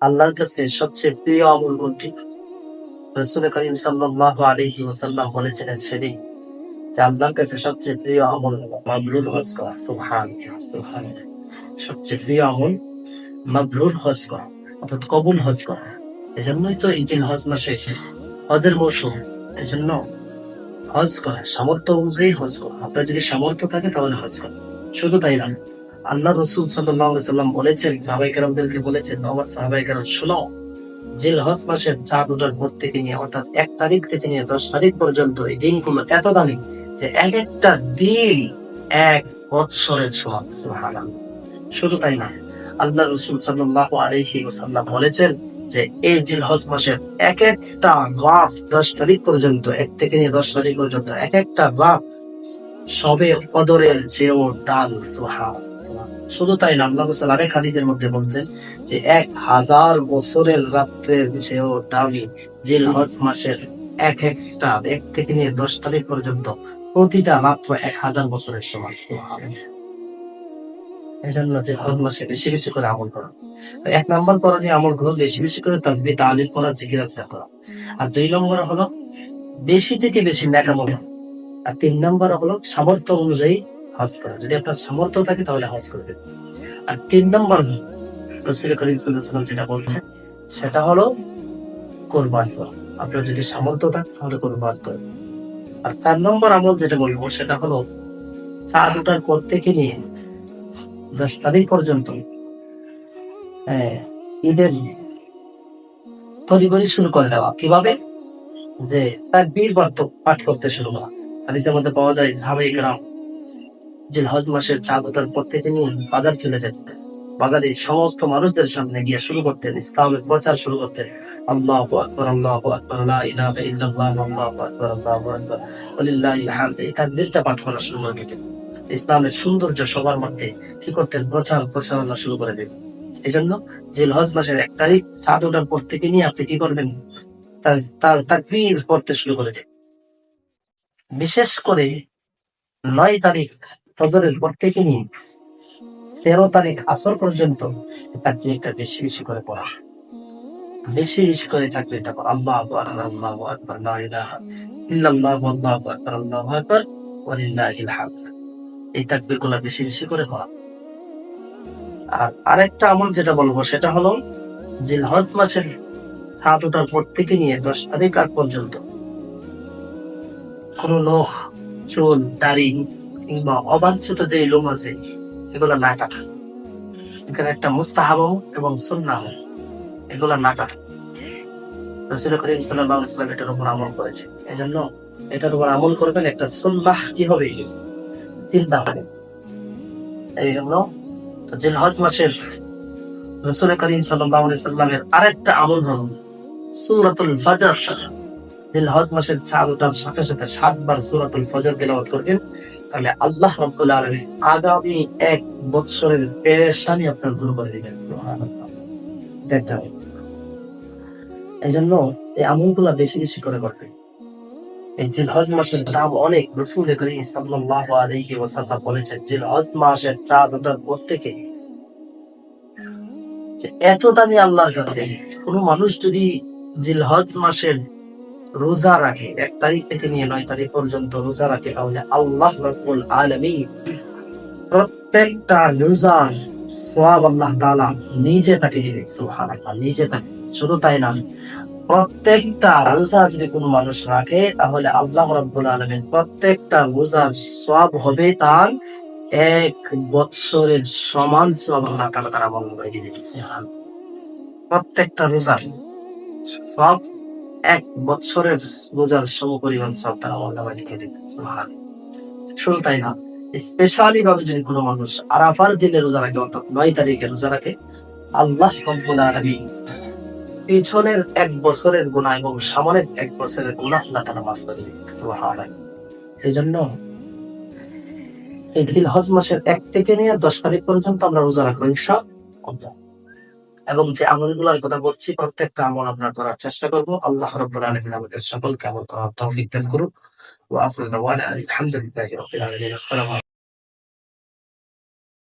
আল্লাহর কাছে সবচেয়ে প্রিয় আমল কোনটি? রাসূল করিম সাল্লাল্লাহু আলাইহি ওয়াসাল্লাম বলেছিলেন সেদিন যে আল্লাহর কাছে সবচেয়ে প্রিয় আমল মাবরুর হজ করা। সুবহানাল্লাহ, সুবহানাল্লাহ। সবচেয়ে প্রিয় আমল মাবরুর হজ করা, অর্থাৎ কবুল হজ করা। এজন্যই তো এই যে হজ মাসে হজের মৌসুম, এজন্য হজ করা, সামর্থ্য অনুযায়ী হজ করা। আপনার যদি সামর্থ্য থাকে তাহলে হজ করা। শুধু তাই না, আল্লাহ রসুল সাল্লাল্লাহু আলাইহি ওয়াসাল্লাম বলেছেন, সাহাবায়ে কেরামদেরকে বলেছেন, আমার সাহাবায়ে কেরাম শোনো, জিলহজ মাসের চাঁদ ওঠার পর থেকে নিয়ে অর্থাৎ ১ তারিখ থেকে নিয়ে ১০ তারিখ পর্যন্ত এই দিনগুলো এত দামি যে এক একটা দিন ১ বৎসরের সমান। সুবহানাল্লাহ। শুধু তাই না, আল্লাহ রসুল সাল্লাল্লাহু আলাইহি ওয়াসাল্লাম বলেছেন যে এই জিলহজ মাসের এক একটা রাত ১০ তারিখ পর্যন্ত, ১ থেকে নিয়ে ১০ তারিখ পর্যন্ত এক একটা রাত সবে কদরের চেয়েও দাম। সুবহানাল্লাহ। শুধু তাই না, আল্লাহ রাসূল আরেক হাদিসের মধ্যে বলছেন যে ১,০০০ বছরের রাত্রের চেয়েও দামি জিলহজ মাসের এক একটা ১ থেকে নিয়ে ১০ তারিখ পর্যন্ত প্রতিটা মাত্র ১,০০০ বছরের সমান। সুবহানাল্লাহ। এজন্য জিলহজ মাসে বেশি বেশি করে আমল করা। তো ১ নাম্বার করণীয় আমল হলো বেশি বেশি করে তাসবিহ তাহলিল করা, জিকির আজকার করা। আর ২ নম্বরে হলো বেশি থেকে বেশি নেক আমল করা। আর ৩ নম্বরে হলো সামর্থ্য অনুযায়ী হজ করা। যদি আপনার সামর্থ্য থাকে তাহলে হজ করবেন। আর ৩ নম্বর রাসূল করিম সাল্লাল্লাহু আলাইহি ওয়াসাল্লাম যেটা বলছেন সেটা হলো কুরবানি করা। আপনার যদি সামর্থ্য থাকে তাহলে কুরবানি করেন। আর ৪ নম্বর আমল যেটা বলবো সেটা হলো চাঁদ ওঠার পর থেকে নিয়ে ১০ তারিখ পর্যন্ত ঈদের তড়িঘড়ি শুরু করে দেওয়া। কিভাবে? যে তাকবীর পাঠ করতে শুরু করা। হাদিসের মধ্যে পাওয়া যায় সাহাবায়ে কেরাম জিলহজ মাসের চাঁদ ওঠার পর থেকে নিয়ে বাজার চলে যেতেন। বাজারে সমস্ত মানুষদের সামনে গিয়ে শুরু করতেন, ইসলামের প্রচার শুরু করতেন। আল্লাহু আকবার, আল্লাহু আকবার, লা ইলাহা ইল্লাল্লাহ, আল্লাহু আকবার, আল্লাহু আকবার, ওয়ালিল্লাহিল হামদ। এই তাকবীরটা পাঠ করা শুরু করে দিতেন। ইসলামের সৌন্দর্য সবার মধ্যে কি করতেন? প্রচারণা শুরু করে দিতেন। এজন্য জিলহজ মাসের ১ তারিখ চাঁদ ওঠার পর থেকে নিয়ে আপনি কি করবেন? তাকবীর পড়তে শুরু করে দিন। বিশেষ করে ৯ তারিখ ফজরের পর থেকে নিয়ে ১৩ তারিখ আসর পর্যন্ত তাকবীরটা বেশি বেশি করে পড়া। বেশি বেশি করে তাকবীরটা পড়া। আল্লাহু আকবার, আল্লাহু আকবার, লা ইলাহা ইল্লাল্লাহ, আল্লাহু আকবার, আল্লাহু আকবার, ওয়ালিল্লাহিল হামদ। এই তাকবীরগুলো বেশি বেশি করে পড়া। আর আরেকটা আমল যেটা বলবো সেটা হলো জিলহজ মাসের চাঁদ ওঠার পর থেকে নিয়ে ১০ তারিখ আগ পর্যন্ত কোন নখ, চুল, দাড়ি কিংবা অবাঞ্ছিত যে লোম আছে এগুলা না কাটা। এখানে একটা মুস্তাহাব এবং সুন্নাহ, এগুলা না কাটা। রাসূল করিম সাল্লাল্লাহু আলাইহি ওয়াসাল্লাম এটার উপর আমল করেছে। এজন্য এটার উপর আমল করবেন, একটা সুন্নাহ কি হবে? চিন্তা হবে। এই জন্য তো জিলহজ মাসের রাসূল করিম সাল্লাল্লাহু আলাইহি ওয়াসাল্লামের আরেকটা আমল হলো সূরাতুল ফজর। জিলহজ মাসের চাঁদ ওঠার সাথে সাথে ৭ বার সূরাতুল ফজর তিলাওয়াত করবেন, তাহলে আল্লাহ রাব্বুল আলামিন আগামী ১ বৎসরের পেরেশানি আপনার দূর করে দিবেন। সুবহানাল্লাহ। এটা এজন্য এই আমলগুলা বেশি বেশি করে করবেন। এই জিলহজ মাসের দাম অনেক। রাসূল করিম সাল্লাল্লাহু আলাইহি ওয়াসাল্লাম বলেছেন জিলহজ মাসের চাঁদ ওঠার পর থেকে যে এত দামি আল্লাহর কাছে, কোন মানুষ যদি জিলহজ মাসের রোজা রাখে, ১ তারিখ থেকে নিয়ে ৯ তারিখ পর্যন্ত রোজা রাখে, তাহলে আল্লাহ রাব্বুল আলামিন প্রত্যেকটা রোজার সওয়াব আল্লাহ তাআলা নিজে তাকে দিবেন। সুবহানাল্লাহ। নিজে তাকে। শুধু তাই না, প্রত্যেকটা রোজা যদি কোনো মানুষ রাখে তাহলে আল্লাহ রাব্বুল আলামিন প্রত্যেকটা রোজার সওয়াব হবে তার ১ বৎসরের সমান সওয়াব আল্লাহ তাআলা তার আমল নামায় দিবেন। সুবহানাল্লাহ। প্রত্যেকটা রোজার সওয়াব ১ বৎসরের রোজার সমপরিমাণ সওয়াব তার আমল নামায় লিখে দিবেন। সুবহানাল্লাহ। শুধু তাই না, স্পেশালি ভাবে যদি কোনো মানুষ আরাফার দিনে রোজা রাখে, অর্থাৎ ৯ তারিখে রোজা রাখে, আল্লাহ রাব্বুল আলামিন পিছনের ১ বছরের গুনাহ এবং সামনের ১ বছরের গুনাহ আল্লাহ তাআলা মাফ করে দিবেন। সুবহানাল্লাহ। এজন্য এই জিলহজ মাসের ১ থেকে নিয়ে ১০ তারিখ পর্যন্ত আমরা রোজা রাখবো ইনশাআল্লাহ। এবং যে আমলগুলোর কথা বলছি প্রত্যেকটা আমল আমরা করার চেষ্টা করব। আল্লাহ রাব্বুল আলামিন আমাদের সকলকে আমল করার তৌফিক দান করুন। ওয়া আখিরু দাওয়ানা আলহামদুলিল্লাহি রাব্বিল আলামিন। আসসালামু